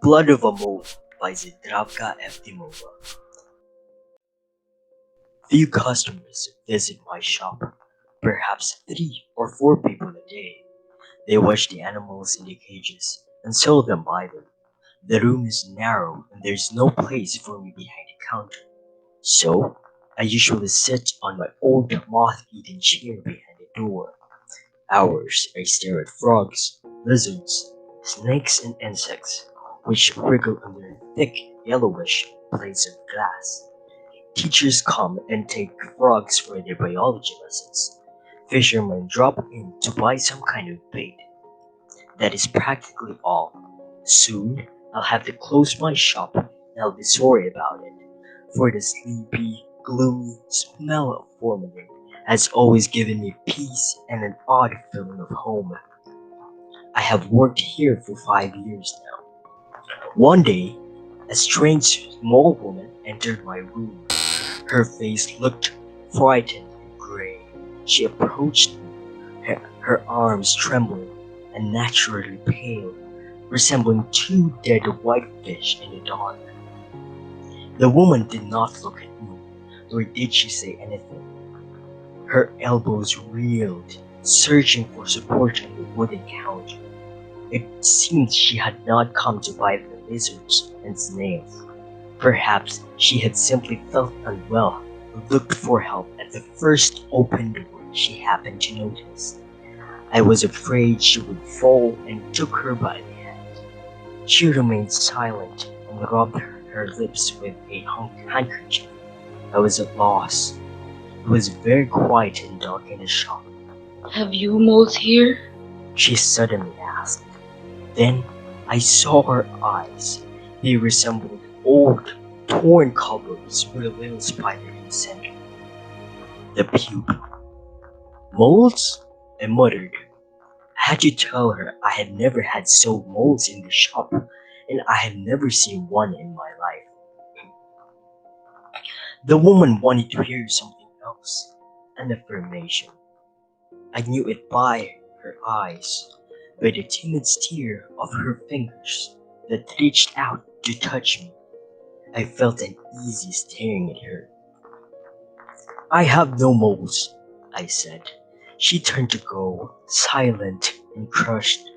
Blood of a Mole by Zdravka Evtimova. Few customers visit my shop, perhaps 3 or 4 people a day. They watch the animals in the cages and seldom buy them. The room is narrow and there's no place for me behind the counter. So, I usually sit on my old moth-eaten chair behind the door. Hours I stare at frogs, lizards, snakes and insects, which wriggle under thick yellowish plates of glass. Teachers come and take frogs for their biology lessons. Fishermen drop in to buy some kind of bait. That is practically all. Soon, I'll have to close my shop and I'll be sorry about it, for the sleepy, gloomy smell of formalin has always given me peace and an odd feeling of home. I have worked here for 5 years now. One day, a strange small woman entered my room. Her face looked frightened and gray. She approached me, her arms trembling and naturally pale, resembling 2 dead whitefish in the dark. The woman did not look at me, nor did she say anything. Her elbows reeled, searching for support on the wooden counter. It seemed she had not come to buy the lizards and snails. Perhaps she had simply felt unwell and looked for help at the first open door she happened to notice. I was afraid she would fall and took her by the hand. She remained silent and rubbed her lips with a handkerchief. I was at loss. It was very quiet and dark in the shop. Have you moles here? She suddenly asked. Then I saw her eyes. They resembled old, torn cupboards with a little spider in the center. The pupil. Moles? I muttered. I had to tell her I had never had sold moles in the shop, and I had never seen one in my life. The woman wanted to hear something else, an affirmation. I knew it by her eyes, by the timid stir of her fingers that reached out to touch me. I felt uneasy staring at her. I have no moles, I said. She turned to go, silent and crushed,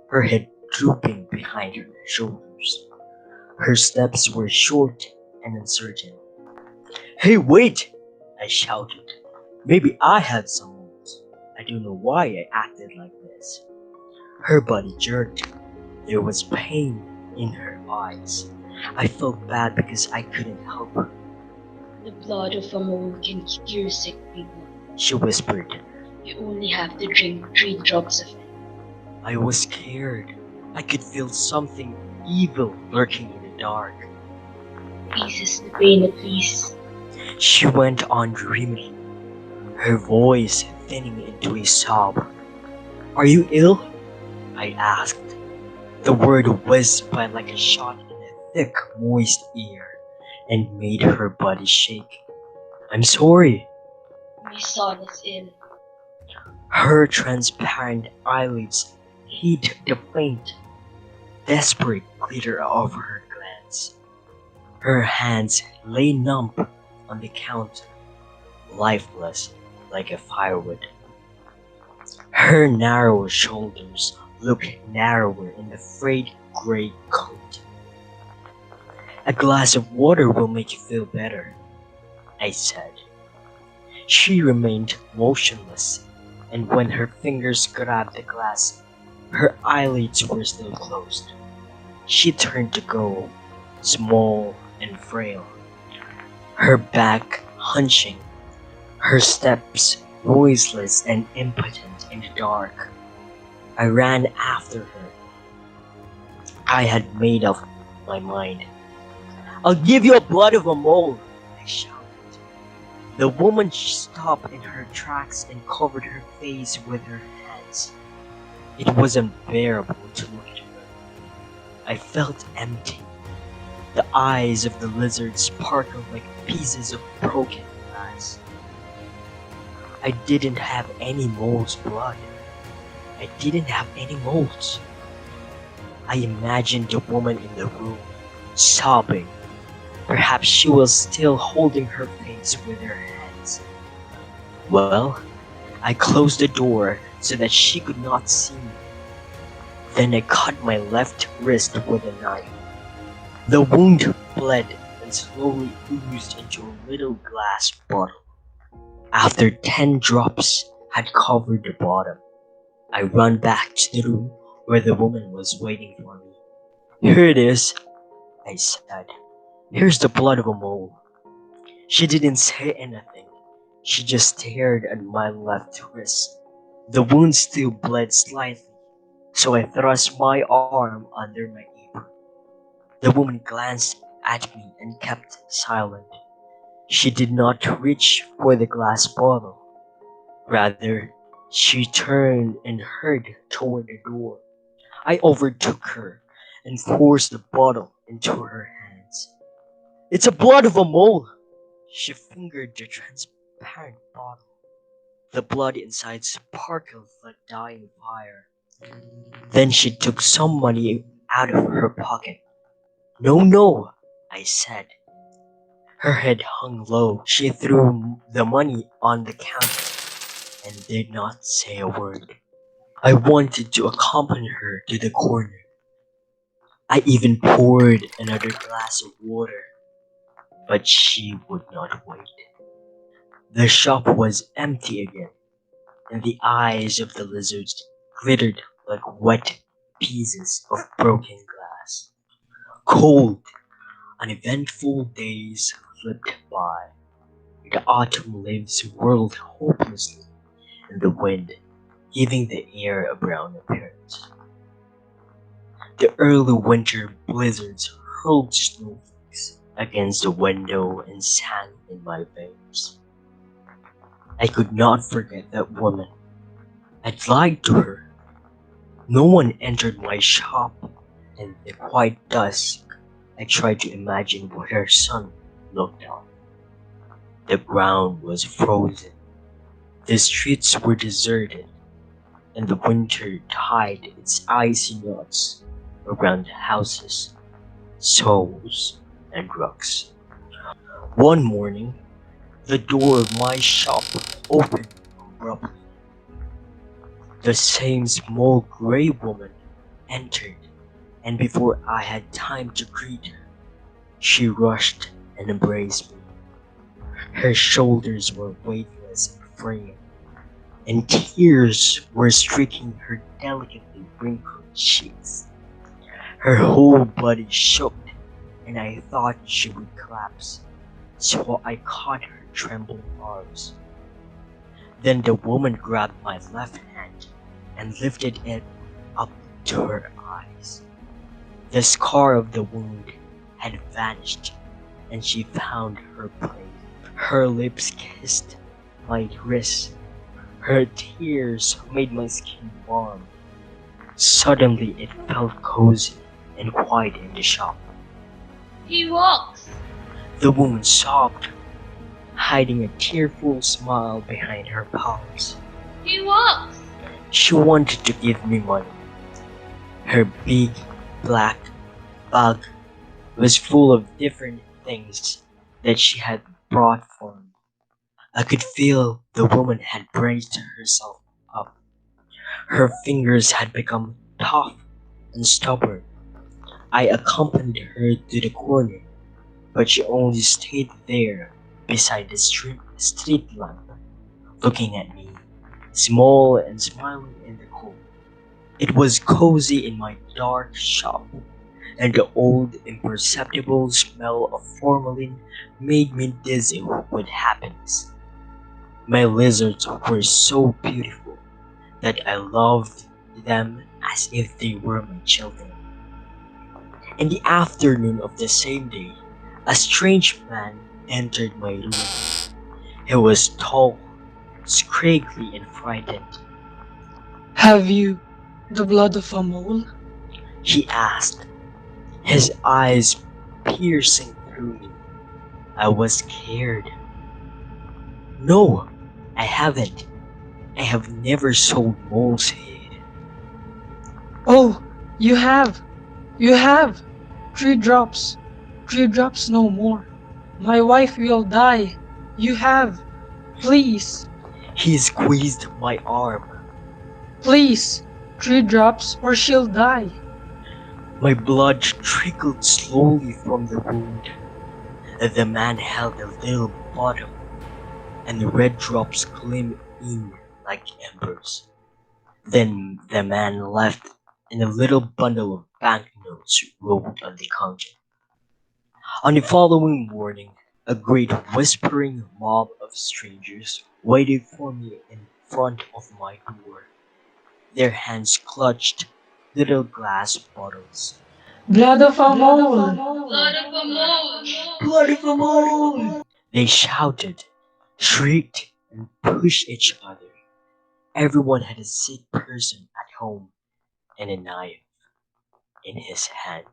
her head drooping behind her shoulders. Her steps were short and uncertain. Hey, wait! I shouted. Maybe I have some moles. I don't know why I acted like this. Her body jerked. There was pain in her eyes. I felt bad because I couldn't help her. The blood of a mole can cure sick people. She whispered. You only have to drink 3 drops of it. I was scared. I could feel something evil lurking in the dark. Eases the pain at least. She went on dreamily, her voice thinning into a sob. Are you ill? I asked. The word whizzed by like a shot in a thick, moist air and made her body shake. I'm sorry. My son is ill. Her transparent eyelids hid the faint, desperate glitter of her glance. Her hands lay numb on the counter, lifeless like a firewood. Her narrow shoulders looked narrower in the frayed gray coat. A glass of water will make you feel better, I said. She remained motionless, and when her fingers grabbed the glass, her eyelids were still closed. She turned to go, small and frail, her back hunching, her steps noiseless and impotent in the dark. I ran after her. I had made up my mind. I'll give you a blood of a mole, I shouted. The woman stopped in her tracks and covered her face with her hands. It was unbearable to look at her. I felt empty. The eyes of the lizard sparkled like pieces of broken glass. I didn't have any mole's blood. I didn't have any moles. I imagined the woman in the room, sobbing. Perhaps she was still holding her face with her hands. Well, I closed the door so that she could not see me. Then I cut my left wrist with a knife. The wound bled and slowly oozed into a little glass bottle. After 10 drops had covered the bottom, I ran back to the room where the woman was waiting for me. Here it is, I said. Here's the blood of a mole. She didn't say anything. She just stared at my left wrist. The wound still bled slightly, so I thrust my arm under my apron. The woman glanced at me and kept silent. She did not reach for the glass bottle. Rather, she turned and hurried toward the door. I overtook her and forced the bottle into her hands. It's the blood of a mole! She fingered the transparent bottle. The blood inside sparkled like dying fire. Then she took some money out of her pocket. No, no, I said. Her head hung low. She threw the money on the counter and did not say a word. I wanted to accompany her to the corner. I even poured another glass of water, but she would not wait. The shop was empty again, and the eyes of the lizards glittered like wet pieces of broken glass. Cold, uneventful days slipped by. The autumn leaves whirled hopelessly in the wind, giving the air a brown appearance. The early winter blizzards hurled snowflakes against the window and sang in my veins. I could not forget that woman. I'd lied to her. No one entered my shop. In the quiet dusk, I tried to imagine what her son looked like. The ground was frozen, the streets were deserted, and the winter tied its icy knots around houses, souls, and rugs. One morning, the door of my shop opened abruptly. The same small gray woman entered, and before I had time to greet her, she rushed and embraced me. Her shoulders were weightless and frail, and tears were streaking her delicately wrinkled cheeks. Her whole body shook, and I thought she would collapse, so I caught her trembling arms. Then the woman grabbed my left hand and lifted it up to her eyes. The scar of the wound had vanished, and she found her place. Her lips kissed my wrist. Her tears made my skin warm. Suddenly it felt cozy and quiet in the shop. He walks. The woman sobbed, hiding a tearful smile behind her palms. He walks. She wanted to give me money. Her big, black bag was full of different things that she had brought for me. I could feel the woman had braced herself up. Her fingers had become tough and stubborn. I accompanied her to the corner, but she only stayed there beside the street lamp, looking at me, small and smiling in the cold. It was cozy in my dark shop, and the old imperceptible smell of formalin made me dizzy with happiness. My lizards were so beautiful that I loved them as if they were my children. In the afternoon of the same day, a strange man entered my room. He was tall, scraggly, and frightened. Have you the blood of a mole? He asked, his eyes piercing through me. I was scared. No, I haven't. I have never sold mole's head. Oh, you have! You have 3 drops. 3 drops no more. My wife will die. You have. Please, He squeezed my arm. please. 3 drops or she'll die. My blood trickled slowly from the wound. The man held a little bottle, and the red drops gleamed in like embers. Then the man left, and a little bundle of banknotes rolled on the counter. On the following morning, a great whispering mob of strangers waited for me in front of my door. Their hands clutched little glass bottles. Blood of a mole. Blood of a mole! Blood of a mole! They shouted, shrieked, and pushed each other. Everyone had a sick person at home and a knife in his hand.